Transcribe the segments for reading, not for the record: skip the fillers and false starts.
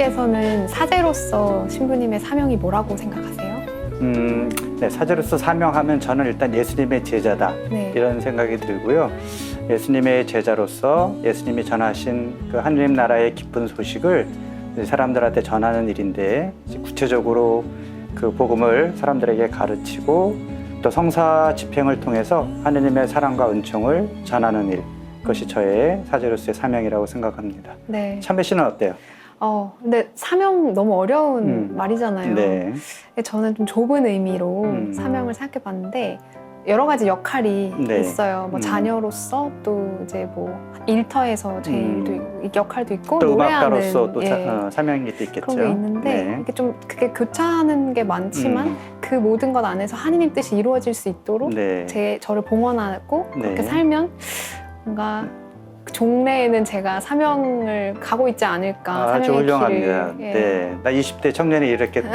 교회에서는 사제로서 신부님의 사명이 뭐라고 생각하세요? 네, 사제로서 사명하면 저는 일단 예수님의 제자다 네. 이런 생각이 들고요. 예수님의 제자로서 예수님이 전하신 그 하느님 나라의 기쁜 소식을 사람들한테 전하는 일인데, 구체적으로 그 복음을 사람들에게 가르치고 또 성사 집행을 통해서 하느님의 사랑과 은총을 전하는 일, 그것이 저의 사제로서의 사명이라고 생각합니다. 네. 참배 씨는 어때요? 근데 사명 너무 어려운 말이잖아요. 네. 저는 좀 좁은 의미로 사명을 생각해 봤는데, 여러 가지 역할이 네. 있어요. 뭐 자녀로서, 또 이제 뭐 일터에서 제 역할도 있고, 또 노래하는 음악가로서 또 사명이 또 있겠죠. 그런 게 있는데, 네. 이게 좀 그게 교차하는 게 많지만 그 모든 것 안에서 하느님 뜻이 이루어질 수 있도록 네. 저를 봉헌하고 그렇게 네. 살면 뭔가 종래에는 제가 사명을 가고 있지 않을까. 아주 사명의 훌륭합니다. 길을. 예. 네, 나 20대 청년이 이렇게 또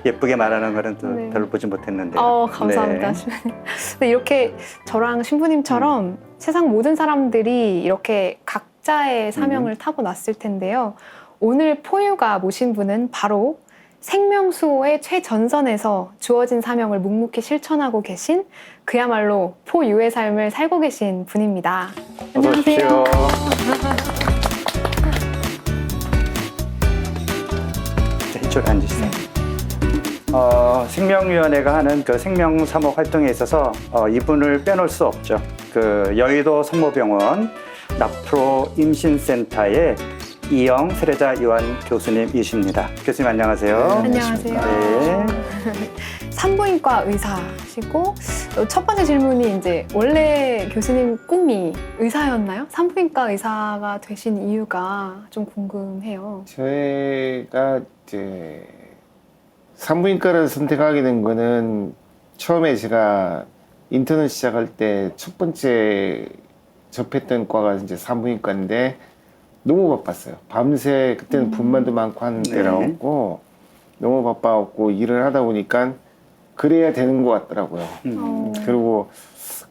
예쁘게 말하는 거는 또 네. 별로 보지 못했는데. 감사합니다. 네. 근데 이렇게 저랑 신부님처럼 세상 모든 사람들이 이렇게 각자의 사명을 타고났을 텐데요. 오늘 포유가 모신 분은 바로 생명수호의 최전선에서 주어진 사명을 묵묵히 실천하고 계신, 그야말로 포유의 삶을 살고 계신 분입니다. 어서 오십시오. 자, 이쪽에 앉으시죠. 생명위원회가 하는 그 생명사목 활동에 있어서 이분을 빼놓을 수 없죠. 그 여의도 성모병원 나프로 임신센터의 이영 세례자 요한 교수님이십니다. 교수님 안녕하세요. 안녕하세요. 네. 산부인과 의사시고, 첫 번째 질문이 이제 원래 교수님 꿈이 의사였나요? 산부인과 의사가 되신 이유가 좀 궁금해요. 저희가 이제 산부인과를 선택하게 된 거는, 처음에 제가 인턴을 시작할 때 첫 번째 접했던 과가 이제 산부인과인데 너무 바빴어요. 밤새, 그때는 분만도 많고 하는 때라고 너무 바빠갖고 일을 하다 보니까 그래야 되는 것 같더라고요. 그리고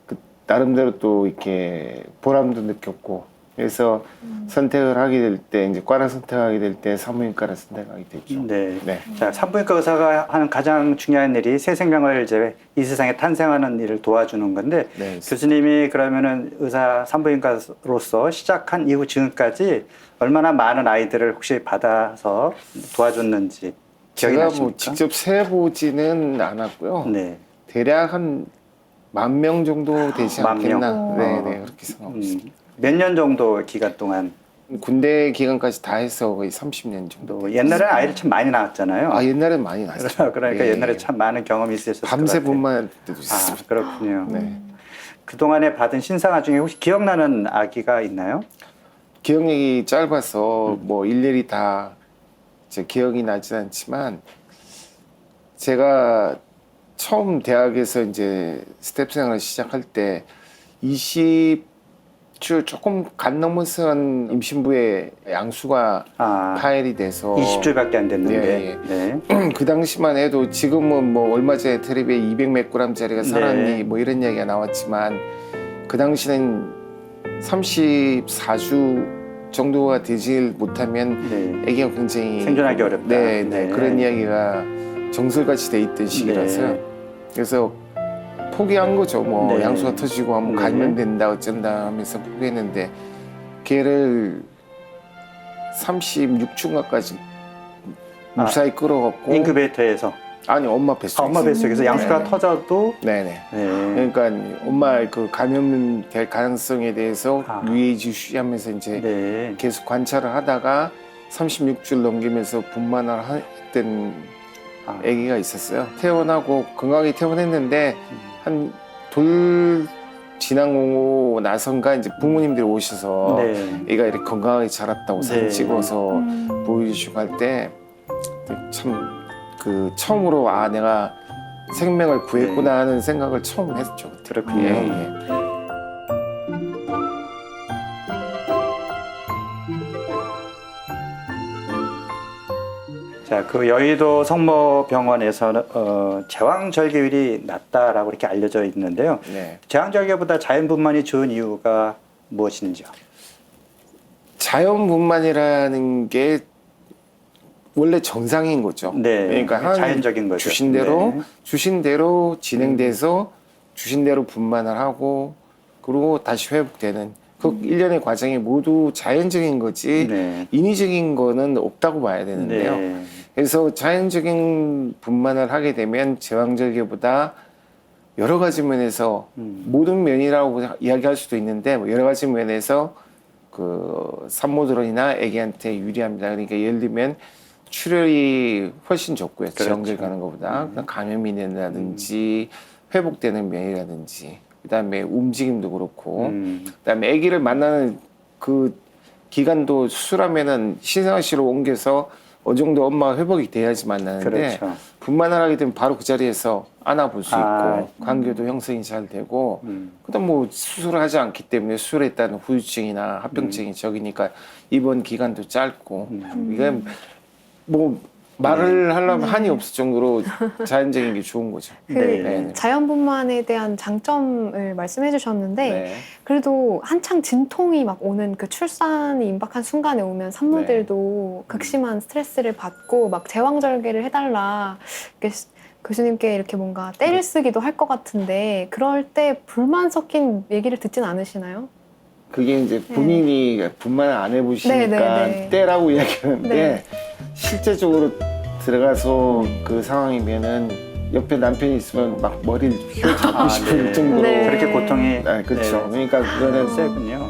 그 나름대로 또 이렇게 보람도 느꼈고, 그래서 선택을 하게 될 때, 이제 과를 선택하게 될 때 산부인과를 선택하게 됐죠. 네. 네. 자, 산부인과 의사가 하는 가장 중요한 일이 새 생명을 이제 이 세상에 탄생하는 일을 도와주는 건데, 네. 교수님이 그러면은 의사 산부인과로서 시작한 이후 지금까지 얼마나 많은 아이들을 혹시 받아서 도와줬는지 기억이 제가 나십니까? 뭐 직접 세보지는 않았고요. 네. 대략 한 10,000명 정도 되지 10,000명? 않겠나. 네네, 그렇게 생각하고 있습니다. 몇 년 정도 기간 동안? 군대 기간까지 다 해서 거의 30년 정도. 또 옛날에는 아이를 참 많이 낳았잖아요. 아, 옛날엔 많이 났어요. 그러니까 예, 옛날에 예. 참 많은 경험이 있으셨을 것 밤새 같아요. 분만할 때도 있었습니다. 아, 그렇군요. 네. 그동안에 받은 신상아 중에 혹시 기억나는 아기가 있나요? 기억력이 짧아서 뭐 일일이 다 제 기억이 나진 않지만, 제가 처음 대학에서 이제 스텝 생활을 시작할 때 20주 조금 간 넘어선 임신부의 양수가 파열이 돼서 20주밖에 안 됐는데. 예, 예. 네. 그 당시만 해도, 지금은 뭐 얼마 전에 텔레비에 200몇 g짜리가 살았니 네. 뭐 이런 이야기가 나왔지만, 그 당시는 34주 정도가 되지 못하면 네. 아기가 굉장히 생존하기 어렵다. 네, 네. 그런 이야기가 정설같이 돼 있던 시기라서요. 네. 그래서 포기한 거죠. 뭐 네. 양수가 터지고 한번 네. 가면 된다 어쩐다 하면서 포기했는데, 걔를 36주가까지 무사히 끌어갔고, 인큐베이터에서 아니 엄마 뱃속에서. 엄마 뱃속에서 양수가 네. 터져도 네네. 네. 그러니까 엄마 그 감염될 가능성에 대해서 유의주시하면서 이제 네. 계속 관찰을 하다가 36주를 넘기면서 분만을 했던 아기가 있었어요. 태어나고 건강하게 태어났는데 한 돌 지나고 나선가 이제 부모님들이 오셔서 네. 애가 이렇게 건강하게 자랐다고 사진 네. 찍어서 보여주시고 할 때 참 그 처음으로 내가 생명을 구했구나 하는 생각을 처음 했죠. 그렇군요. 예, 예. 자, 그 여의도 성모병원에서는 제왕절개율이 낮다라고 이렇게 알려져 있는데요. 네. 제왕절개보다 자연분만이 좋은 이유가 무엇인지요? 자연분만이라는 게 원래 정상인 거죠. 네. 그러니까 하나님 자연적인 거죠. 주신 대로 네. 주신 대로 진행돼서 주신 대로 분만을 하고 그리고 다시 회복되는 그 일련의 과정이 모두 자연적인 거지 네. 인위적인 거는 없다고 봐야 되는데요. 네. 그래서 자연적인 분만을 하게 되면 제왕절개보다 여러 가지 면에서 모든 면이라고 이야기할 수도 있는데 뭐 여러 가지 면에서 그 산모들이나 애기한테 유리합니다. 그러니까 예를 들면 출혈이 훨씬 적고요. 그렇죠. 제왕절 가는 것보다 감염이 된다든지 회복되는 면이라든지 그다음에 움직임도 그렇고 그다음에 아기를 만나는 그 기간도 수술하면은 신생아실로 옮겨서 어느 정도 엄마가 회복이 돼야지 만나는데 그렇죠. 분만을 하게 되면 바로 그 자리에서 안아볼 수 있고 관계도 형성이 잘 되고 그다음 뭐 수술을 하지 않기 때문에 수술에 따른 후유증이나 합병증이 적으니까 입원 기간도 짧고 이게 뭐 말을 하려면 한이 없을 정도로 자연적인 게 좋은 거죠. 그 네. 자연분만에 대한 장점을 말씀해 주셨는데 네. 그래도 한창 진통이 막 오는 그 출산이 임박한 순간에 오면 산모들도 극심한 스트레스를 받고 막 제왕절개를 해달라 이렇게 교수님께 이렇게 뭔가 떼를 쓰기도 할 것 같은데 그럴 때 불만 섞인 얘기를 듣진 않으시나요? 그게 이제 본인이 분만을 안 해보시니까 네. 때라고 이야기하는데 네. 실제적으로 들어가서 그 상황이면은 옆에 남편이 있으면 막 머리를 휘어잡고 싶을 네. 정도로 네. 그렇게 고통이 그렇죠. 네. 그러니까 그거는 세군요.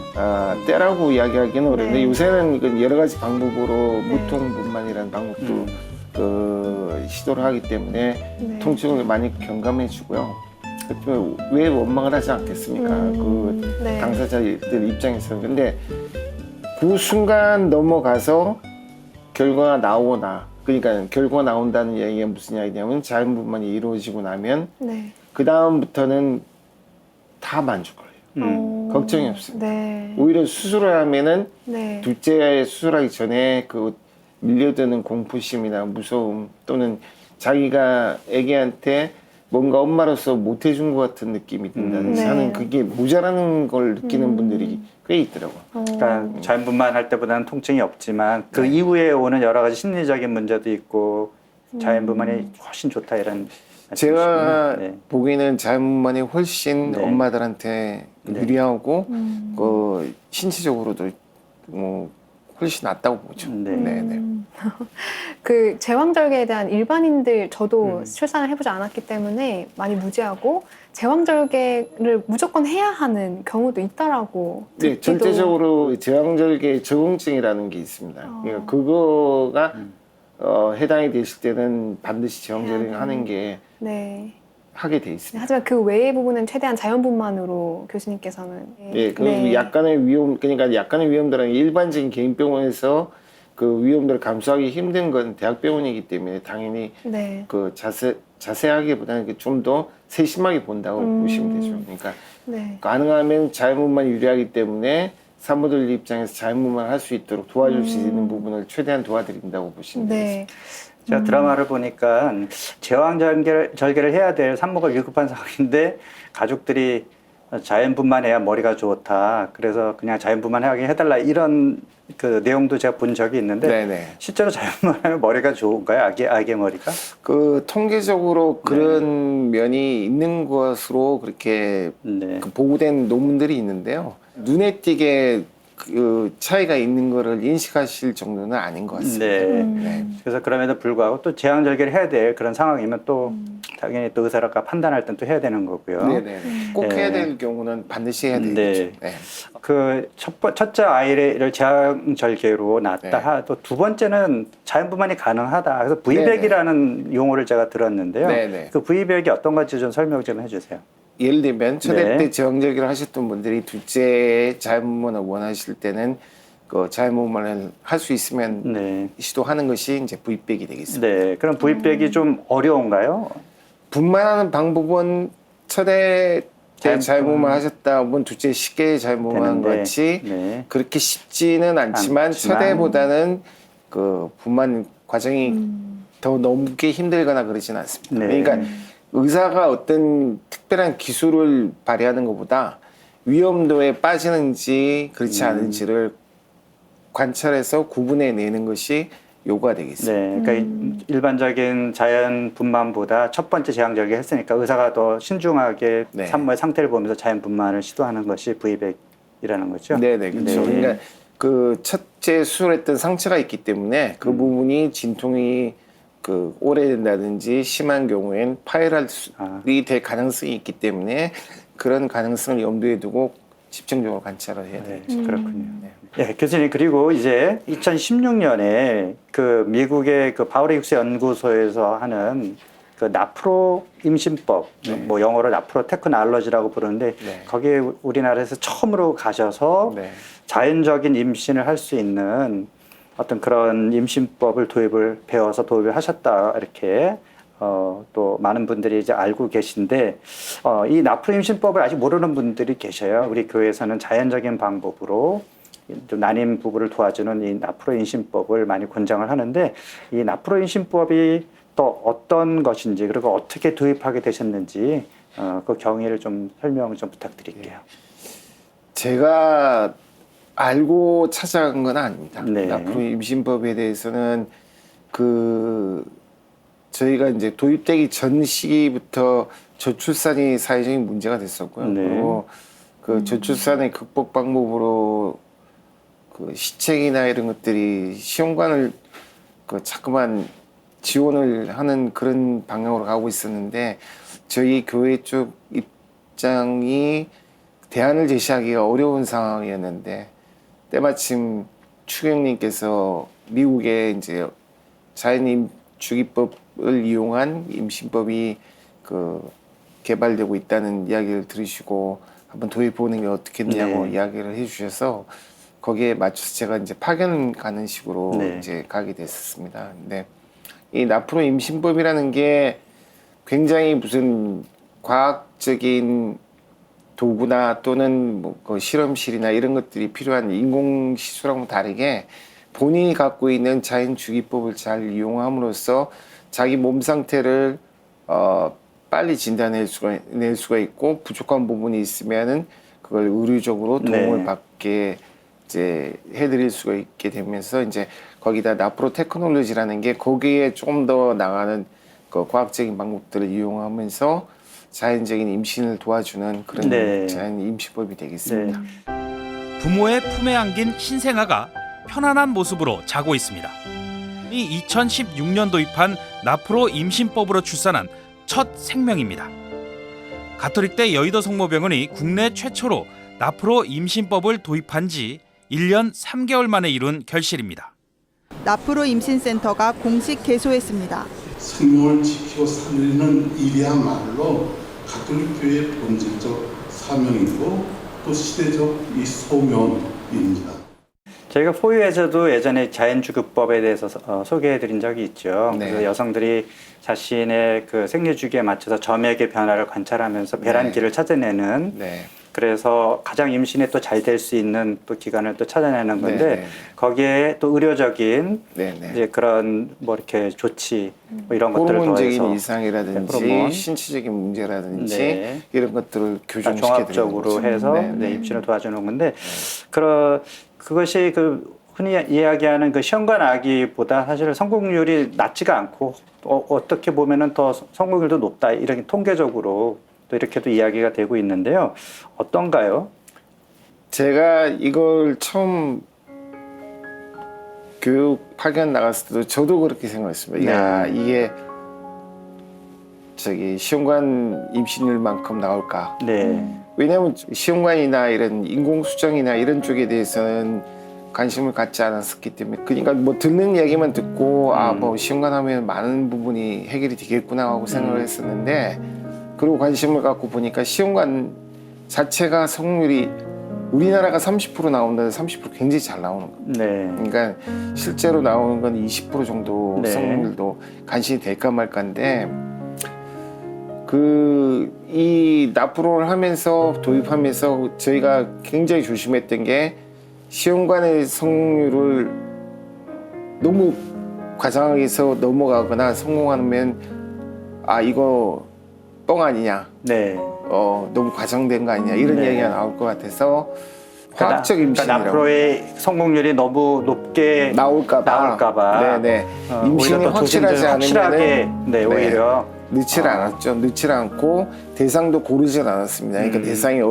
때라고 이야기하기는 어려운데 네. 요새는 그 여러 가지 방법으로 네. 무통분만이라는 방법도 그 시도를 하기 때문에 네. 통증을 많이 경감해주고요. 그렇지만 왜 원망을 하지 않겠습니까? 그 네. 당사자들 입장에서. 근데 그 순간 넘어가서 결과가 나오거나 그러니까 결과가 나온다는 얘기가 무슨 이야기냐면 자연분만이 이루어지고 나면 네. 그 다음부터는 다 만족을 해요. 걱정이 없습니다. 네. 오히려 수술을 하면은 네. 둘째 수술하기 전에 그 밀려드는 공포심이나 무서움 또는 자기가 애기한테 뭔가 엄마로서 못 해준 것 같은 느낌이 든다든지 네. 하는 그게 모자라는 걸 느끼는 분들이 꽤 있더라고요. 그러니까 자연분만 할 때보다는 통증이 없지만 그 네. 이후에 오는 여러 가지 심리적인 문제도 있고 자연분만이 훨씬 좋다 이런 제가 말씀이시군요. 네. 보기에는 자연분만이 훨씬 네. 엄마들한테 네. 유리하고 그 신체적으로도 뭐 훨씬 낫다고 보죠. 네. 네. 그 제왕절개에 대한 일반인들 저도 출산을 해보지 않았기 때문에 많이 무지하고 제왕절개를 무조건 해야 하는 경우도 있다라고 네, 듣기도- 전체적으로 제왕절개 적응증이라는 게 있습니다. 그러니까 그거가 해당이 되실 때는 반드시 제왕절개 해야 하는 게 네. 하게 돼 있습니다. 하지만 그 외의 부분은 최대한 자연분만으로 교수님께서는 예, 그 약간의 위험, 그러니까 약간의 위험들은 일반적인 개인병원에서 그 위험들을 감수하기 힘든 건 대학병원이기 때문에 당연히 네. 그 자세하게보다는 좀 더 세심하게 본다고 보시면 되죠. 그러니까 네. 가능하면 자연분만이 유리하기 때문에 산모들 입장에서 자연분만을 할 수 있도록 도와줄 수 있는 부분을 최대한 도와드린다고 보시면 되겠습니다. 네. 제가 드라마를 보니까 제왕절개를 해야 될 산모가 위급한 상황인데 가족들이 자연분만해야 머리가 좋다. 그래서 그냥 자연분만하게 해달라 이런 그 내용도 제가 본 적이 있는데 네네. 실제로 자연분만하면 머리가 좋은가요? 아기의 머리가? 그 통계적으로 그런 면이 있는 것으로 그렇게 네. 그 보고된 논문들이 있는데요. 눈에 띄게 그 차이가 있는 거를 인식하실 정도는 아닌 것 같습니다. 네. 네. 그래서 그럼에도 불구하고 또 제왕절개를 해야 될 그런 상황이면 또 당연히 또 의사가 판단할 땐 또 해야 되는 거고요. 네네. 꼭 네. 해야 될 경우는 반드시 해야 네. 되겠죠. 네. 그 첫째 아이를 제왕절개로 낳았다 네. 하도 두 번째는 자연분만이 가능하다. 그래서 V백이라는 용어를 제가 들었는데요. 네네. 그 V백이 어떤 건지 좀 설명 좀 해주세요. 예를 들면 첫째 네. 때 제왕절개를 하셨던 분들이 둘째 자연분만을 원하실 때는 그 자연분만을 할 수 있으면 네. 시도하는 것이 이제 V백이 되겠습니다. 네. 그럼 V백이 좀 어려운가요? 분만하는 방법은 첫째 때 자연분만. 자연분만 하셨다 보면 둘째 쉽게 자연분만한 것 되는데, 같이 네. 그렇게 쉽지는 않지만 첫째보다는 그 분만 과정이 더 넘게 힘들거나 그러지는 않습니다. 네. 그러니까 의사가 어떤 특별한 기술을 발휘하는 것보다 위험도에 빠지는지 그렇지 않은지를 관찰해서 구분해내는 것이 요구가 되겠습니다. 네, 그러니까 일반적인 자연 분만보다 첫 번째 제왕절개 했으니까 의사가 더 신중하게 네. 산모의 상태를 보면서 자연 분만을 시도하는 것이 V백이라는 거죠. 네네, 그렇죠. 네. 그러니까 그 첫째 수술했던 상처가 있기 때문에 그 부분이 진통이 그 오래된다든지 심한 경우엔 파열이 될 가능성이 있기 때문에 그런 가능성을 염두에 두고 집중적으로 관찰을 해야 네, 되겠죠. 그렇군요. 네, 교수님 그리고 이제 2016년에 그 미국의 그 바우레익스 연구소에서 하는 그 나프로 임신법, 네. 뭐 영어로 나프로 테크놀로지라고 부르는데 네. 거기에 우리나라에서 처음으로 가셔서 네. 자연적인 임신을 할 수 있는 어떤 그런 임신법을 배워서 도입을 하셨다 이렇게 또 많은 분들이 이제 알고 계신데 이 나프로 임신법을 아직 모르는 분들이 계셔요. 우리 교회에서는 자연적인 방법으로 좀 난임 부부를 도와주는 이 나프로 임신법을 많이 권장을 하는데 이 나프로 임신법이 또 어떤 것인지 그리고 어떻게 도입하게 되셨는지 그 경위를 좀 설명 좀 부탁드릴게요. 제가 알고 찾아간 건 아닙니다. 네. 나프로 임신법에 대해서는 그 저희가 이제 도입되기 전 시기부터 저출산이 사회적인 문제가 됐었고요. 네. 그리고 그 저출산의 극복 방법으로 그 시책이나 이런 것들이 시험관을 그 자꾸만 지원을 하는 그런 방향으로 가고 있었는데 저희 교회 쪽 입장이 대안을 제시하기가 어려운 상황이었는데 때마침 추경님께서 미국의 이제 자연임 주기법을 이용한 임신법이 그 개발되고 있다는 이야기를 들으시고 한번 도입해보는 게 어떻겠냐고 네. 이야기를 해주셔서 거기에 맞춰서 제가 이제 파견 가는 식으로 네. 이제 가게 됐었습니다. 근데 이 나프로 임신법이라는 게 굉장히 무슨 과학적인 도구나 또는 뭐 그 실험실이나 이런 것들이 필요한 인공 시술하고 다르게 본인이 갖고 있는 자연 주기법을 잘 이용함으로써 자기 몸 상태를 빨리 진단낼 수가 있고 부족한 부분이 있으면은 그걸 의료적으로 도움을 네. 받게 이제 해드릴 수가 있게 되면서 이제 거기다 나프로 테크놀로지라는 게 거기에 조금 더 나가는 그 과학적인 방법들을 이용하면서 자연적인 임신을 도와주는 그런 네. 자연 임신법이 되겠습니다. 부모의 품에 안긴 신생아가 편안한 모습으로 자고 있습니다. 이 2016년 도입한 나프로 임신법으로 출산한 첫 생명입니다. 가톨릭대 여의도 성모병원이 국내 최초로 나프로 임신법을 도입한 지 1년 3개월 만에 이룬 결실입니다. 나프로 임신센터가 공식 개소했습니다. 생명을 지키고 살리는 일이야말로 가톨릭 교회의 본질적 사명이고 또 시대적 이 소명입니다. 저희가 포유에서도 예전에 자연주기법에 대해서 소개해드린 적이 있죠. 네. 그래서 여성들이 자신의 그 생리주기에 맞춰서 점액의 변화를 관찰하면서 배란기를 찾아내는 네. 그래서 가장 임신에 또 잘 될 수 있는 또 기간을 또 찾아내는 건데 네. 거기에 또 의료적인 네. 네. 이제 그런 뭐 이렇게 조치 뭐 이런 것들을 호르몬적인 더해서 이상이라든지 호르몬. 신체적인 문제라든지 네. 이런 것들을 다 교정시켜 종합적으로 해서 네, 임신을 도와주는 건데 그것이 그 흔히 이야기하는 그 시험관 아기보다 사실 성공률이 낮지가 않고 어떻게 보면은 더 성공률도 높다 이런 통계적으로 또 이렇게도 이야기가 되고 있는데요. 어떤가요? 제가 이걸 처음 교육 파견 나갔을 때도 저도 그렇게 생각했습니다. 네. 야, 이게 저기 시험관 임신율만큼 나올까? 네. 왜냐하면 시험관이나 이런 인공수정이나 이런 쪽에 대해서는 관심을 갖지 않았었기 때문에 그러니까 뭐 듣는 얘기만 듣고 뭐 시험관 하면 많은 부분이 해결이 되겠구나 하고 생각을 했었는데 그리고 관심을 갖고 보니까 시험관 자체가 성공률이 우리나라가 30% 나온다는데 30% 굉장히 잘 나오는 거예요. 네. 그러니까 실제로 나오는 건 20% 정도 네. 성공률도 간신히 될까 말까인데 이 나프로를 하면서 도입하면서 저희가 굉장히 조심했던 게 시험관의 성공률을 너무 과장하게 해서 넘어가거나 성공하면 이거 뻥 아니냐, 네. 너무 과장된 거 아니냐 이런 네. 얘기가 나올 것 같아서 화학적 임신이라고. 나프로의 성공률이 너무 높고 높게 나올까봐. 네네. 임신이 오히려 더 확실하지 조심들 확실하게 않으면은 네, 오히려 넣질 않았죠. 넣질 않고 대상도 고르진 않았습니다. 그러니까 대상이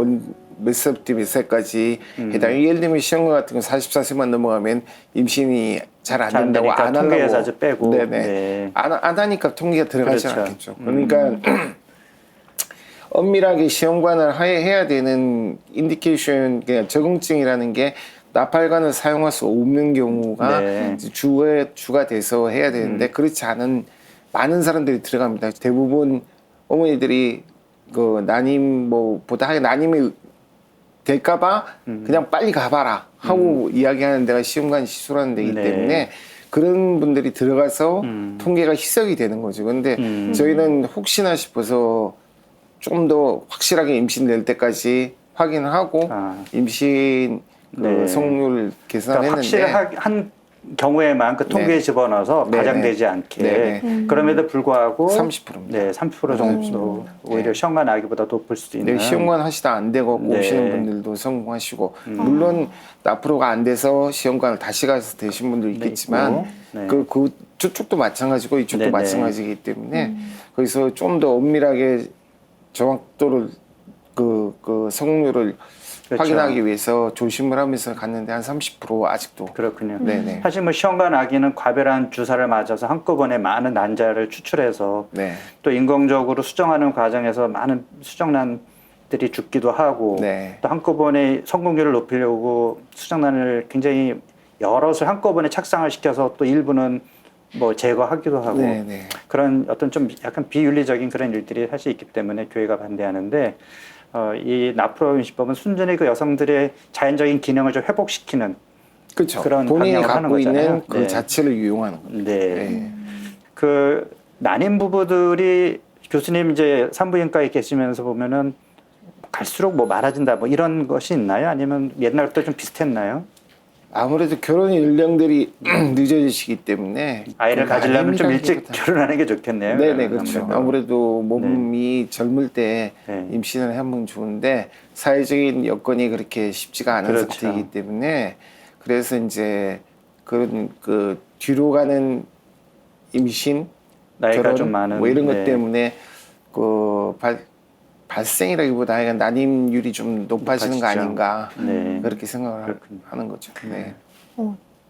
몇 살부터 몇 살까지 해당이 예를 들면 시험관 같은 거 44세만 넘어가면 임신이 잘 안 된다고 안 통계에서 하려고 아주 빼고 네네. 네. 안 하니까 통계가 들어가지 그렇죠. 않겠죠. 그러니까 엄밀하게 시험관을 해야 되는 인디케이션 그냥 적응증이라는 게 나팔관을 사용할 수 없는 경우가 네. 주가 돼서 해야 되는데 그렇지 않은 많은 사람들이 들어갑니다. 대부분 어머니들이 그 난임 보다 난임이 될까봐 그냥 빨리 가봐라 하고 이야기하는 데가 시험관 시술하는 데이기 네. 때문에 그런 분들이 들어가서 통계가 희석이 되는 거죠. 근데 저희는 혹시나 싶어서 좀 더 확실하게 임신될 때까지 확인하고 임신 네. 성률 계산했는데 그러니까 확실한 경우에만 그 통계에 네. 집어넣어서 네네. 과장되지 않게 네네. 그럼에도 불구하고 30%입니다. 네, 30% 정도 오히려 네. 시험관 아기보다 높을 수도 있는 네, 시험관 하시다 안 되고 네. 오시는 분들도 성공하시고 물론 나프로가 안 돼서 시험관을 다시 가서 되신 분도 있겠지만 네. 저쪽도 마찬가지고 이쪽도 네네. 마찬가지이기 때문에 거기서 좀 더 엄밀하게 정확도를 그 성공률을 그렇죠. 확인하기 위해서 조심을 하면서 갔는데 한 30% 아직도 그렇군요. 네네. 사실 뭐 시험관 아기는 과별한 주사를 맞아서 한꺼번에 많은 난자를 추출해서 네. 또 인공적으로 수정하는 과정에서 많은 수정란들이 죽기도 하고 네. 또 한꺼번에 성공률을 높이려고 수정란을 굉장히 여럿을 한꺼번에 착상을 시켜서 또 일부는 뭐 제거하기도 하고 네네. 그런 어떤 좀 약간 비윤리적인 그런 일들이 사실 있기 때문에 교회가 반대하는데 이 나프로 임신법은 순전히 그 여성들의 자연적인 기능을 좀 회복시키는 그렇죠. 그런 본인이 방향으로 하는 갖고 있는 거잖아요. 그 네. 자체를 이용하는 겁니다. 네. 네. 그 난임 부부들이 교수님 이제 산부인과에 계시면서 보면은 갈수록 뭐 많아진다 뭐 이런 것이 있나요? 아니면 옛날부터 좀 비슷했나요? 아무래도 결혼 연령들이 늦어지시기 때문에 아이를 그 가지려면 좀 일찍 난임이라기보다- 결혼하는 게 좋겠네요. 네네 그렇죠. 아무래도 몸이 젊을 때 네. 임신을 하면 좋은데 사회적인 여건이 그렇게 쉽지가 않은 그렇죠. 상태이기 때문에 그래서 이제 그런 그 뒤로 가는 임신 나이가 결혼 좀 많은 뭐 이런 것 네. 때문에 그 발생이라기보다 하여간 난임률이 좀 높아지는 거 높아지죠. 아닌가 네. 그렇게 생각을 그렇군요. 하는 거죠. 네.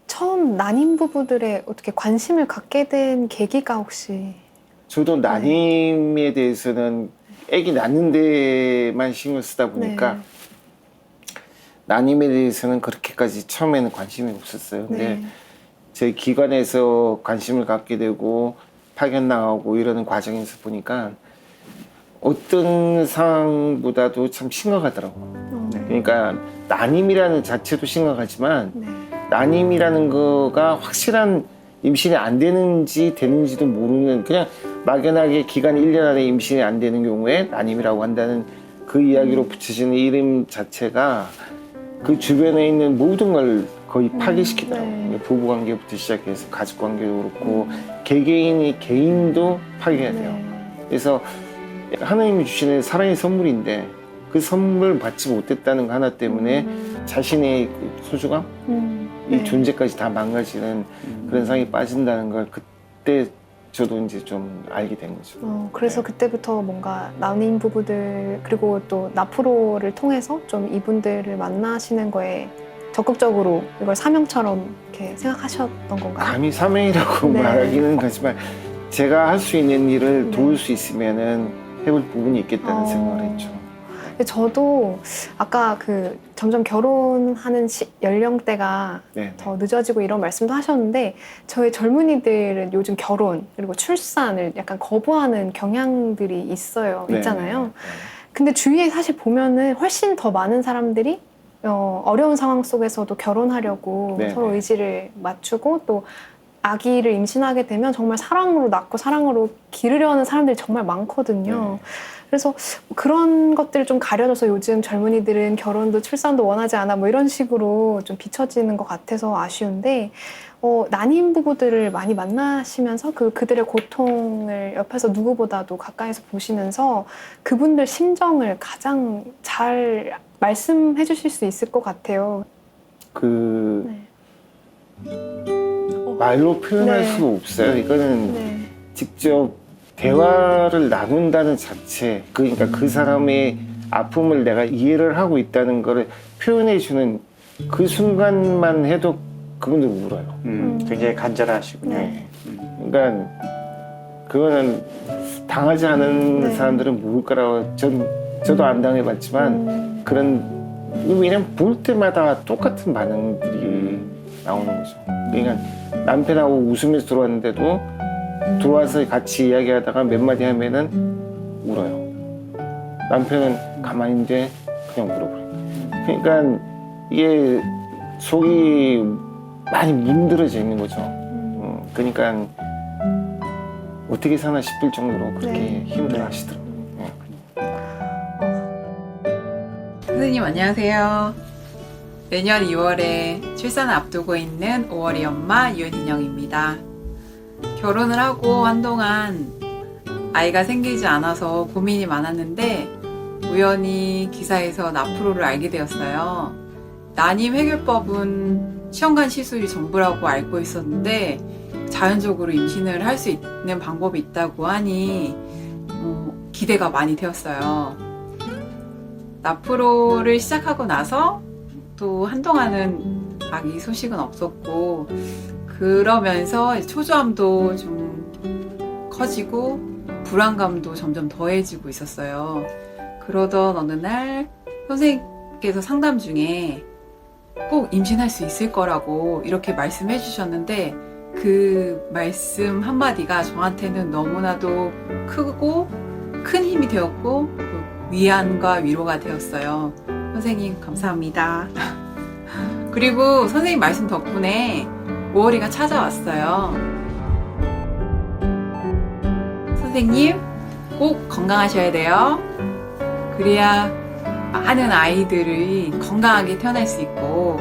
처음 난임 부부들의 어떻게 관심을 갖게 된 계기가 혹시 저도 난임에 대해서는 아기 낳는 데만 신경 쓰다 보니까 네. 난임에 대해서는 그렇게까지 처음에는 관심이 없었어요. 근데 네. 저희 기관에서 관심을 갖게 되고 파견 나가고 이러는 과정에서 보니까 어떤 상황보다도 참 심각하더라고요. 그러니까 난임이라는 자체도 심각하지만 네. 난임이라는 거가 확실한 임신이 안 되는지 되는지도 모르는 그냥 막연하게 기간 1년 안에 임신이 안 되는 경우에 난임이라고 한다는 그 이야기로 붙여지는 이름 자체가 그 주변에 있는 모든 걸 거의 파괴시키더라고요. 네. 부부관계부터 시작해서 가족관계도 그렇고 개인도 파괴가 돼요. 네. 그래서 하나님이 주시는 사랑의 선물인데 그 선물 받지 못했다는 거 하나 때문에 자신의 그 소중함, 이 네. 존재까지 다 망가지는 그런 상황에 빠진다는 걸 그때 저도 이제 좀 알게 된 거죠. 그래서 네. 그때부터 뭔가 난임 부부들 그리고 또 나프로를 통해서 좀 이분들을 만나시는 거에 적극적으로 이걸 사명처럼 이렇게 생각하셨던 건가요? 감히 사명이라고 네. 말하기는 하지만 제가 할 수 있는 일을 네. 도울 수 있으면은 해볼 부분이 있겠다는 생각을 했죠. 근데 저도 아까 그 점점 결혼하는 연령대가 네. 더 늦어지고 이런 말씀도 하셨는데 저희 젊은이들은 요즘 결혼 그리고 출산을 약간 거부하는 경향들이 있잖아요. 근데 주위에 사실 보면은 훨씬 더 많은 사람들이 어려운 상황 속에서도 결혼하려고 네. 서로 의지를 맞추고 또 아기를 임신하게 되면 정말 사랑으로 낳고 사랑으로 기르려는 사람들이 정말 많거든요. 네. 그래서 그런 것들을 좀 가려져서 요즘 젊은이들은 결혼도 출산도 원하지 않아 뭐 이런 식으로 좀 비춰지는 것 같아서 아쉬운데 난임 부부들을 많이 만나시면서 그들의 고통을 옆에서 누구보다도 가까이서 보시면서 그분들 심정을 가장 잘 말씀해 주실 수 있을 것 같아요. 그 네. 말로 표현할 네. 수가 없어요. 이거는 네. 직접 대화를 나눈다는 자체, 그러니까 그 사람의 아픔을 내가 이해를 하고 있다는 거를 표현해주는 그 순간만 해도 그분들 울어요. 굉장히 간절하시군요. 네. 그러니까 그거는 당하지 않은 네. 사람들은 모를 거라고 저도 안 당해봤지만 그런, 왜냐면 볼 때마다 똑같은 반응들이 나오는 거죠. 그러니까 남편하고 웃으면서 들어왔는데도 들어와서 같이 이야기하다가 몇 마디 하면은 울어요. 남편은 가만히 있는데 그냥 울어버려요. 그러니까 이게 속이 많이 문드러져 있는 거죠. 그러니까 어떻게 사나 싶을 정도로 그렇게 네. 힘들어 하시더라고요. 선생님 안녕하세요. 내년 2월에 출산을 앞두고 있는 5월이 엄마 윤인영입니다. 결혼을 하고 한동안 아이가 생기지 않아서 고민이 많았는데 우연히 기사에서 나프로를 알게 되었어요. 난임 해결법은 시험관 시술이 전부라고 알고 있었는데 자연적으로 임신을 할 수 있는 방법이 있다고 하니 기대가 많이 되었어요. 나프로를 시작하고 나서 또 한동안은 아기 소식은 없었고 그러면서 초조함도 좀 커지고 불안감도 점점 더해지고 있었어요. 그러던 어느 날 선생님께서 상담 중에 꼭 임신할 수 있을 거라고 이렇게 말씀해 주셨는데 그 말씀 한마디가 저한테는 너무나도 크고 큰 힘이 되었고 위안과 위로가 되었어요. 선생님 감사합니다. 그리고 선생님 말씀 덕분에 5월이가 찾아왔어요. 선생님 꼭 건강하셔야 돼요. 그래야 많은 아이들이 건강하게 태어날 수 있고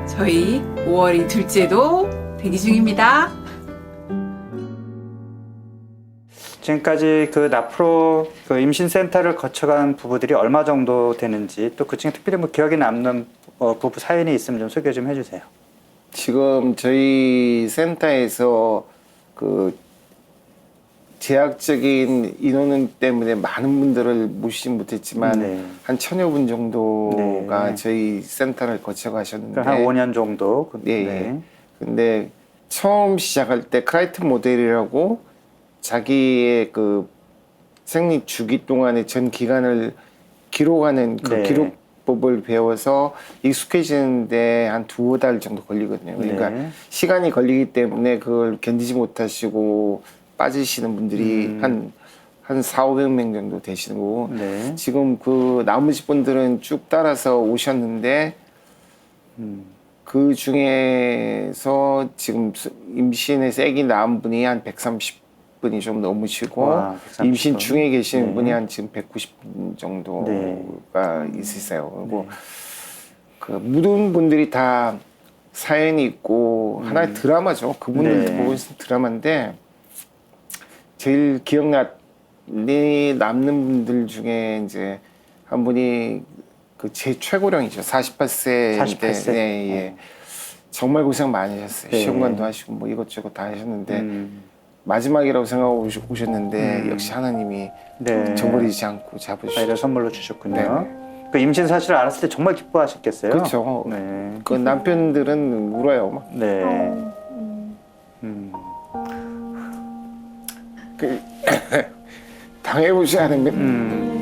저희 5월이 둘째도 대기 중입니다. 지금까지 그 나프로 그 임신센터를 거쳐간 부부들이 얼마 정도 되는지 또 그 중에 특별히 뭐 기억에 남는 부부 사연이 있으면 좀 소개 좀 해주세요. 지금 저희 센터에서 그 제약적인 인원 때문에 많은 분들을 모시지 못했지만 네. 한 1000여 분 정도가 네. 저희 센터를 거쳐 가셨는데 한 5년 정도. 네. 네. 근데 처음 시작할 때 크라이트 모델이라고 자기의 그 생리 주기 동안의 전 기간을 기록하는 그 네. 기록법을 배워서 익숙해지는데 한 2-5달 정도 걸리거든요. 그러니까 네. 시간이 걸리기 때문에 그걸 견디지 못하시고 빠지시는 분들이 한 400-500명 정도 되시는 거고 네. 지금 그 나머지 분들은 쭉 따라서 오셨는데 그 중에서 지금 임신해서 아기 낳은 분이 한 130분이 좀 넘으시고 와, 130분. 임신 중에 계시는 네. 분이 한 지금 190분 정도가 있으세요. 그리고 그 모든 분들이 다 사연이 있고 하나의 드라마죠. 그분들 네. 보고 있는 드라마인데 제일 기억나는 남는 분들 중에 이제 한 분이 그 제 최고령이죠. 48세인데 48세? 네, 예. 정말 고생 많이 하셨어요. 네. 시험관도 하시고 뭐 이것저것 다 하셨는데 마지막이라고 생각하고 오셨는데 역시 하나님이 네. 저버리지 않고 잡으시고 아이를 선물로 주셨군요. 네. 그 임신 사실을 알았을 때 정말 기뻐하셨겠어요. 그렇죠. 네. 그 남편들은 울어요. 막. 네. 그 당해보지 않으면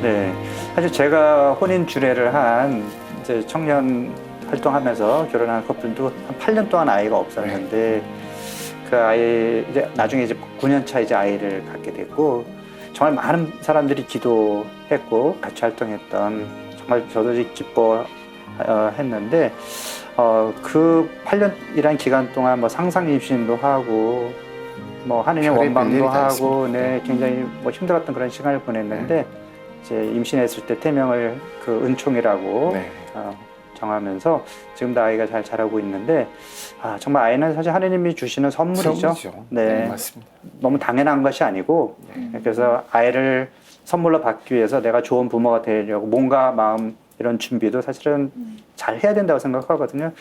네. 사실 제가 혼인 주례를 한 이제 청년 활동하면서 결혼한 커플도 한 8년 동안 아이가 없었는데 그 아이 이제 나중에 이제 9년 차 이제 아이를 갖게 됐고 정말 많은 사람들이 기도했고 같이 활동했던 정말 저도 기뻐했는데 그 8년이란 기간 동안 뭐 상상 임신도 하고 뭐 하느님 별의 원망도 별일이 다 하고 네 굉장히 뭐 힘들었던 그런 시간을 보냈는데 이제 임신했을 때 태명을 그 은총이라고 네. 정하면서 지금도 아이가 잘 자라고 있는데 정말 아이는 사실 하느님이 주시는 선물이죠. 선물이죠. 네. 맞습니다. 너무 당연한 것이 아니고 그래서 아이를 선물로 받기 위해서 내가 좋은 부모가 되려고 몸과 마음 이런 준비도 사실은 잘 해야 된다고 생각하거든요.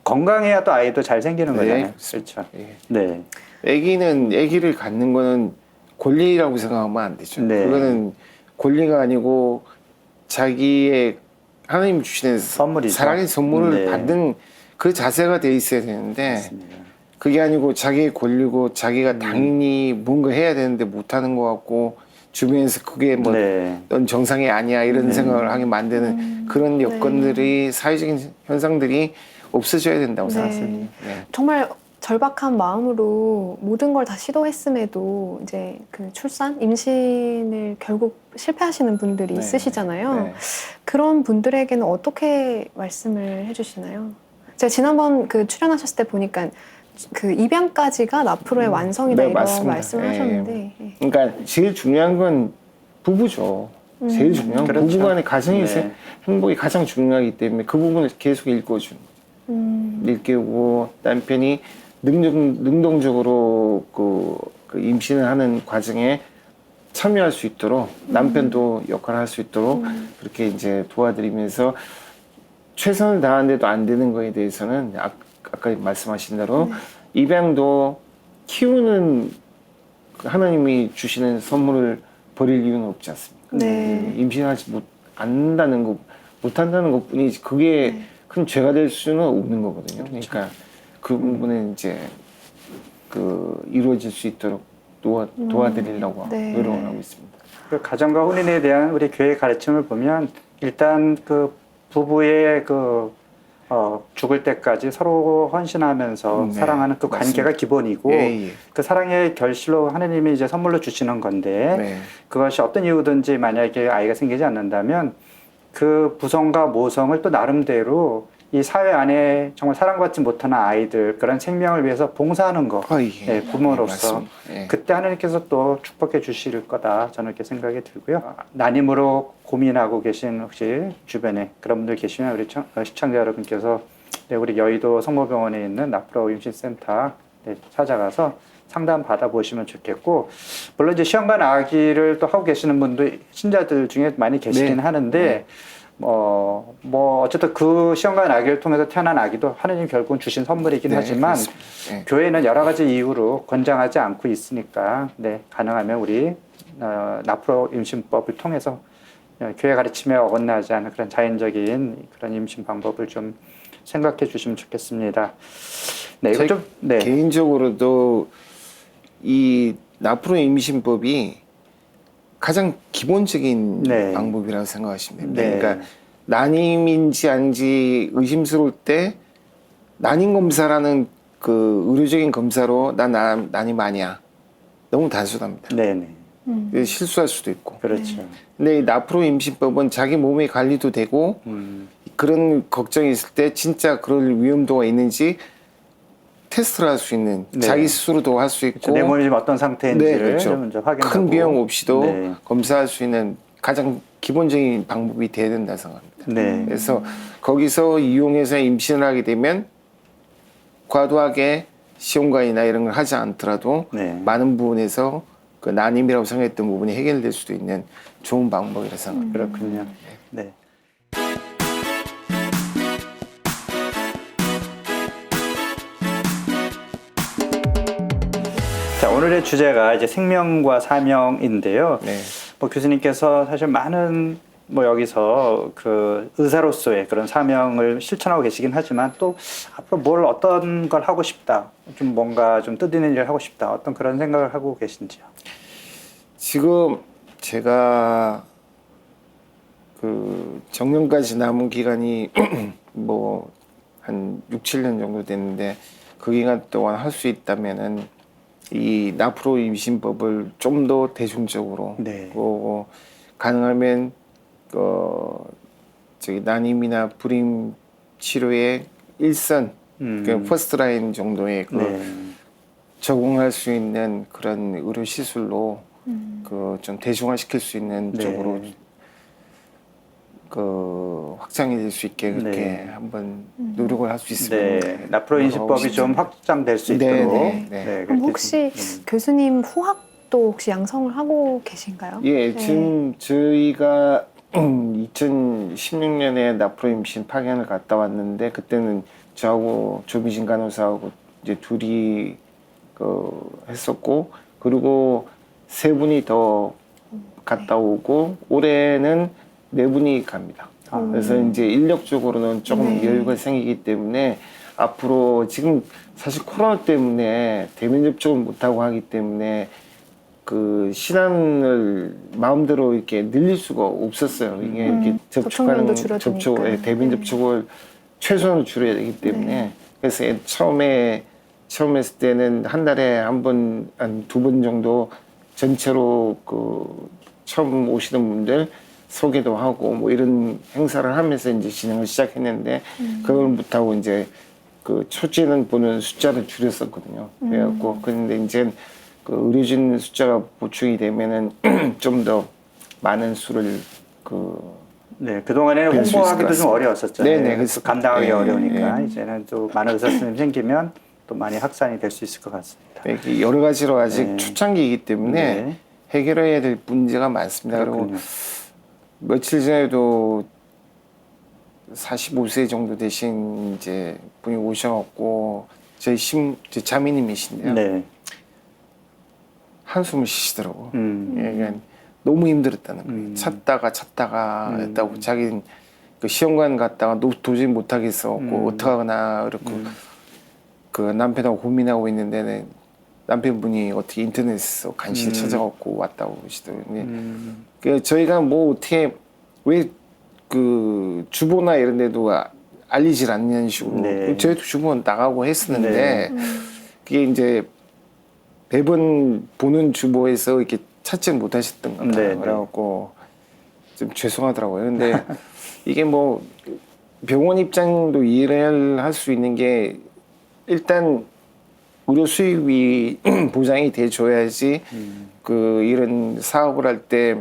건강해야 또 아이도 잘 생기는 네, 거잖아요. 그렇습니다. 그렇죠. 예. 네. 아기를 갖는 거는 권리라고 생각하면 안 되죠. 네. 그거는 권리가 아니고 자기의 하나님 주시는 선물이죠. 사랑의 선물을 네. 받는 그 자세가 돼 있어야 되는데 맞습니다. 그게 아니고 자기의 권리고 자기가 당연히 뭔가 해야 되는데 못하는 것 같고 주변에서 그게 뭐 네. 넌 정상이 아니야 이런 네. 생각을 하게 만드는 그런 여건들이 사회적인 현상들이 없어져야 된다고 네. 생각합니다. 네. 정말 절박한 마음으로 모든 걸 다 시도했음에도 이제 그 출산, 임신을 결국 실패하시는 분들이 네. 있으시잖아요. 네. 그런 분들에게는 어떻게 말씀을 해주시나요? 제가 지난번 그 출연하셨을 때 보니까 그 입양까지가 나프로의 완성이다 네, 이런 맞습니다. 말씀을 예. 하셨는데 예. 그러니까 제일 중요한 건 부부죠. 제일 중요한 건 그렇죠. 부부 간의 가정의 네. 행복이 가장 중요하기 때문에 그 부분을 계속 읽어주는 일깨우고 남편이 능동적으로 그 임신을 하는 과정에 참여할 수 있도록 남편도 역할을 할 수 있도록 그렇게 이제 도와드리면서 최선을 다하는데도 안 되는 거에 대해서는 아까 말씀하신 대로 입양도 키우는 하나님이 주시는 선물을 버릴 이유는 없지 않습니까? 네. 임신하지 못한다는 것뿐이지 그게 큰 죄가 될 수는 없는 거거든요. 그러니까 그 부분은 이제 그 이루어질 수 있도록 도와드리려고 네. 노력을 하고 있습니다. 그 가정과 혼인에 대한 우리 교회의 가르침을 보면 일단 그 부부의 죽을 때까지 서로 헌신하면서 네, 사랑하는 그 관계가 맞습니다. 기본이고 예. 그 사랑의 결실로 하나님이 이제 선물로 주시는 건데 네. 그것이 어떤 이유든지 만약에 아이가 생기지 않는다면 그 부성과 모성을 또 나름대로 이 사회 안에 정말 사랑받지 못하는 아이들 그런 생명을 위해서 봉사하는 거 예. 부모로서 맞습니다. 예. 그때 하나님께서 또 축복해 주실 거다 저는 이렇게 생각이 들고요. 난임으로 고민하고 계신 혹시 주변에 그런 분들 계시면 우리 시청자 여러분께서 우리 여의도 성모병원에 있는 나프로 임신센터 찾아가서 상담 받아보시면 좋겠고 물론 이제 시험관 아기를 또 하고 계시는 분도 신자들 중에 많이 계시긴 네. 하는데 뭐 어쨌든 그 시험관 아기를 통해서 태어난 아기도 하나님 결국은 주신 선물이긴 네, 하지만 그렇습니다. 예. 교회는 여러 가지 이유로 권장하지 않고 있으니까 가능하면 우리 나프로 임신법을 통해서 교회 가르침에 어긋나지 않은 그런 자연적인 그런 임신 방법을 좀 생각해 주시면 좋겠습니다. 네, 이거 좀 개인적으로도 이 나프로 임신법이 가장 기본적인 네. 방법이라고 생각하시면 됩니다. 네. 그러니까 난임인지 아닌지 의심스러울 때 난임 검사라는 그 의료적인 검사로 난 난임 아니야. 너무 단순합니다. 네네. 실수할 수도 있고. 그렇죠. 근데 이 나프로 임신법은 자기 몸의 관리도 되고 그런 걱정이 있을 때 진짜 그럴 위험도가 있는지 테스트를 할 수 있는 네. 자기 스스로도 할 수 있고 내 몸이 지금 어떤 상태인지를 그렇죠. 좀 먼저 확인하고 큰 비용 없이도 네. 검사할 수 있는 가장 기본적인 방법이 돼야 된다 생각합니다. 네. 그래서 거기서 이용해서 임신을 하게 되면 과도하게 시험관이나 이런 걸 하지 않더라도 네. 많은 부분에서 그 난임이라고 생각했던 부분이 해결될 수도 있는 좋은 방법이라고 생각합니다. 그렇군요. 네. 자, 오늘의 주제가 이제 생명과 사명인데요. 네. 뭐 교수님께서 사실 많은 뭐 여기서 그 의사로서의 그런 사명을 실천하고 계시긴 하지만 또 앞으로 뭘 어떤 걸 하고 싶다, 좀 뭔가 좀 뜻있는 일을 하고 싶다, 어떤 그런 생각을 하고 계신지요? 지금 제가 그 정년까지 남은 기간이 뭐 한 6, 7년 정도 됐는데 그 기간 동안 할 수 있다면은 이 나프로 임신법을 좀 더 대중적으로 네. 가능하면 저기 난임이나 불임 치료의 일선 그 퍼스트 라인 정도의 네. 적응할 수 있는 그런 의료 시술로 그 좀 대중화시킬 수 있는 네. 쪽으로 그 확장이 될 수 있게 그렇게 네. 한번 노력을 할 수 있으면 네, 나프로 임신법이 좀 확장될 수 네, 있도록. 네, 네. 그럼 그렇게 혹시 좀, 교수님 후학도 혹시 양성을 하고 계신가요? 예, 네. 지금 저희가 2016년에 나프로 임신 파견을 갔다 왔는데 그때는 저하고 조미진 간호사하고 이제 둘이 했었고 그리고 3분이 더 갔다 오고 올해는 4분이 갑니다. 그래서 이제 인력적으로는 조금 네. 여유가 생기기 때문에 앞으로 지금 사실 코로나 때문에 대면 접촉을 못하고 하기 때문에 그 시간을 마음대로 이렇게 늘릴 수가 없었어요. 이게 이렇게 접촉하는 접촉면도 줄어드니까. 접촉, 대면 네. 접촉을 최소한으로 줄여야 되기 때문에 네. 그래서 처음 했을 때는 한 달에 한 번, 한 2번 정도 전체로 처음 오시는 분들 소개도 하고 뭐 이런 행사를 하면서 이제 진행을 시작했는데 그걸 못하고 이제 초지에는 보는 숫자를 줄였었거든요. 그래갖고 그런데 이제 의료진 숫자가 보충이 되면은 좀 더 많은 수를 네, 그동안에는 뵐수 있을 것 홍보하기도 좀 같습니다. 어려웠었잖아요. 네네, 그래서 감당하기 네, 어려우니까 네. 이제는 또 많은 의사 선생님 생기면 또 많이 확산이 될 수 있을 것 같습니다. 이렇게 여러 가지로 아직 네. 초창기이기 때문에 네. 해결해야 될 문제가 많습니다. 그리고 그렇군요. 며칠 전에도 45세 정도 되신 이제 분이 오셔갖고 제 자매님이신데요. 네. 한숨을 쉬시더라고. 음. 그러니까 너무 힘들었다는 거예요. 음. 찾다가 했다고 자기는 시험관 갔다가 도저히 못하겠어갖고 어떡하거나 그렇고 그 남편하고 고민하고 있는데 남편분이 어떻게 인터넷에서 간신히 찾아갖고 왔다고 그러시더라고요. 근데 저희가 뭐 어떻게 왜 주보나 이런 데도 알리질 않는 식으로 네. 저희도 주보 나가고 했었는데 그게 이제 매번 보는 주보에서 이렇게 찾지는 못하셨던 것 같아요. 네, 네. 그래갖고 좀 죄송하더라고요. 근데 이게 뭐 병원 입장도 이해를 할 수 있는 게 일단 의료 수입이 보장이 돼줘야지 이런 사업을 할 때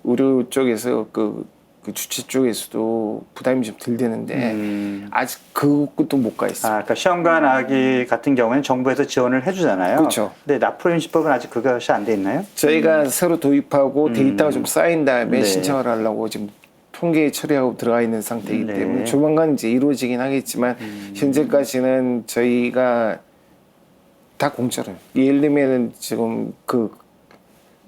의료 쪽에서 그 주최 쪽에서도 부담이 좀 덜 되는데 아직 그것도 못 가 있어요. 그러니까 시험관 아기 같은 경우에는 정부에서 지원을 해주잖아요. 그렇죠. 근데 나프로 임신법은 아직 그것이 안 돼 있나요? 저희가 새로 도입하고 데이터가 좀 쌓인 다음에 네. 신청을 하려고 지금 통계 처리하고 들어가 있는 상태이기 네. 때문에 조만간 이제 이루어지긴 하겠지만 현재까지는 저희가 다 공짜로요. 예를 들면은 지금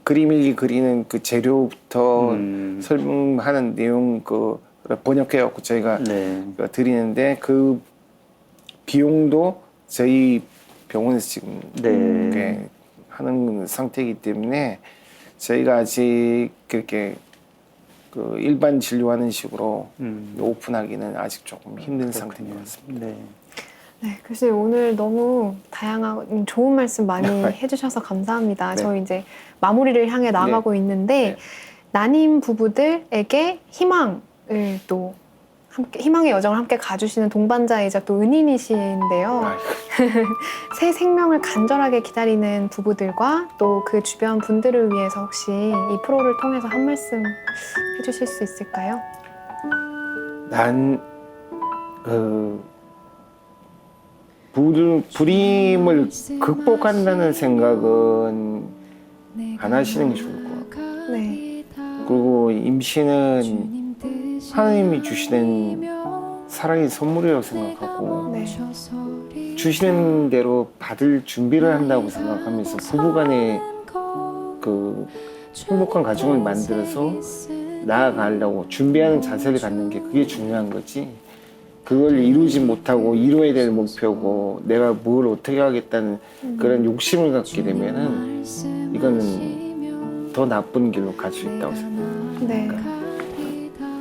그림 일기 그리는 재료부터 설명하는 내용 번역해갖고 저희가 네. 드리는데 그 비용도 저희 병원에서 지금 네. 이렇게 하는 상태이기 때문에 저희가 아직 그렇게 일반 진료하는 식으로 오픈하기는 아직 조금 힘든 상태인 것 같습니다. 네. 네, 글쎄요. 오늘 너무 다양한 좋은 말씀 많이 해주셔서 감사합니다. 네. 저희 이제 마무리를 향해 나아가고 있는데 네. 난임 부부들에게 희망을 또 함께 희망의 여정을 함께 가주시는 동반자이자 또 은인이신데요. 아이고. 새 생명을 간절하게 기다리는 부부들과 또 그 주변 분들을 위해서 혹시 이 프로를 통해서 한 말씀 해주실 수 있을까요? 난 불임을 극복한다는 생각은 안 하시는 게 좋을 것 같아요. 네. 그리고 임신은 하나님이 주시는 사랑의 선물이라고 생각하고 네. 주시는 대로 받을 준비를 한다고 생각하면서 부부간에 행복한 가정을 만들어서 나아가려고 준비하는 자세를 갖는 게 그게 중요한 거지. 그걸 이루지 못하고 이루어야 될 목표고 내가 뭘 어떻게 하겠다는 그런 욕심을 갖게 되면은 이거는 더 나쁜 길로 갈 수 있다고 생각합니다. 네.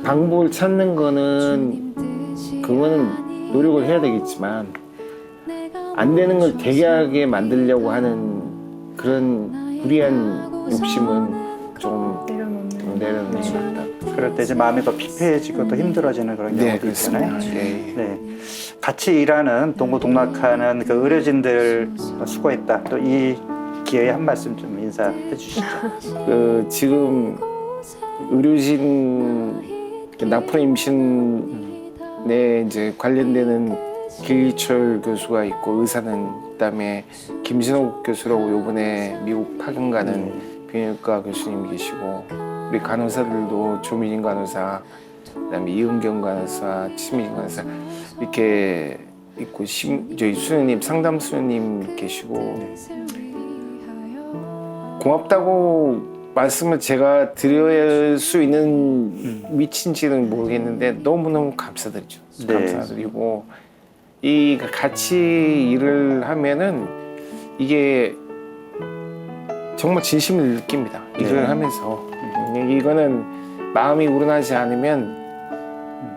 방법을 찾는 거는 그거는 노력을 해야 되겠지만 안 되는 걸 되게 하게 만들려고 하는 그런 불의한 욕심은 좀 내려놓는 게 맞다. 그럴 때 이제 마음이 더 피폐해지고 또 힘들어지는 그런 네, 경우도 있잖아요. 그렇습니다. 네. 네. 같이 일하는 동고동락하는 그 의료진들 수고했다. 또 이 기회에 한 말씀 좀 인사해 주시죠. 지금 의료진 나프로 임신에 이제 관련되는 길철 교수가 있고 의사는 그다음에 김신옥 교수라고 요번에 미국 파견 가는 비뇨기과 교수님이 계시고 우리 간호사들도 조민인 간호사, 그다음에 이은경 간호사, 치민 간호사 이렇게 있고 저희 수녀님 상담 수녀님 계시고 고맙다고 말씀을 제가 드릴 수 있는 위치인지는 모르겠는데 너무너무 감사드리죠. 네. 감사드리고 이 같이 일을 하면은 이게 정말 진심을 느낍니다. 일을 네. 하면서 이거는 마음이 우러나지 않으면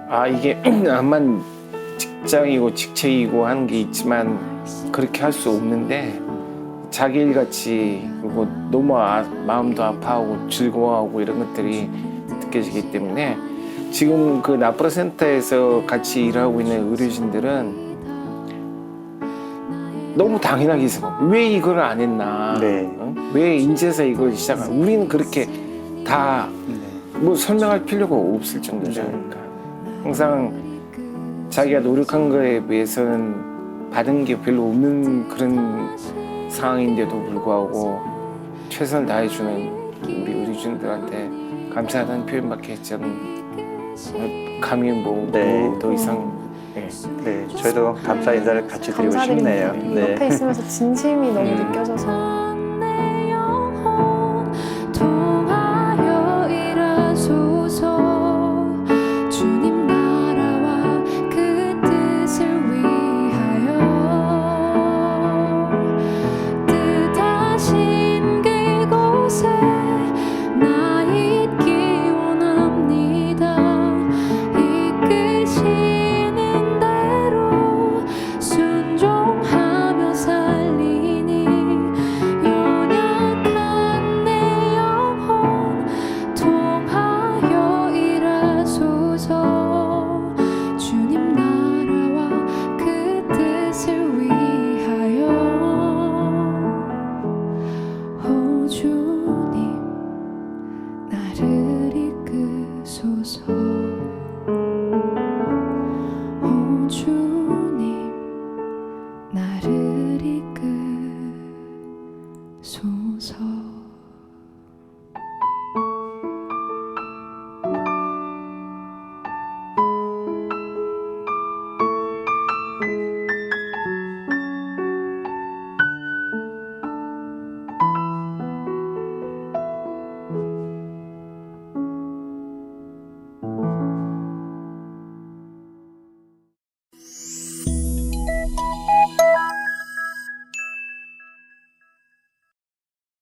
아 이게 암만 직장이고 직책이고 하는 게 있지만 그렇게 할 수 없는데 자기 일같이 그리고 너무 마음도 아파하고 즐거워하고 이런 것들이 느껴지기 때문에 지금 그 나프로 센터에서 같이 일하고 있는 의료진들은 너무 당연하게 생각해요. 왜 이걸 안 했나? 네. 왜 인제서 이걸 시작한? 우리는 그렇게 다 뭐 설명할 필요가 없을 정도니까 항상 자기가 노력한 거에 비해서는 받은 게 별로 없는 그런 상황인데도 불구하고 최선을 다해주는 우리 의료진들한테 감사하다는 표현밖에 저는 감히 뭐 더 이상 네, 저희도 감사 인사를 같이 드리고 감사드립니다. 싶네요. 네. 옆에 있으면서 진심이 너무 느껴져서. 주님 나라와 그 뜻을 위하여 뜻하신 그곳에 나 있기 원합니다. 이끄시는 대로 순종하며 살리니 연약한 내 영혼 통하여 일하소서. 주님 나라와 그 뜻을 위하여 오 주님 나를 이끄소서. 오 주님 나를 이끄소서.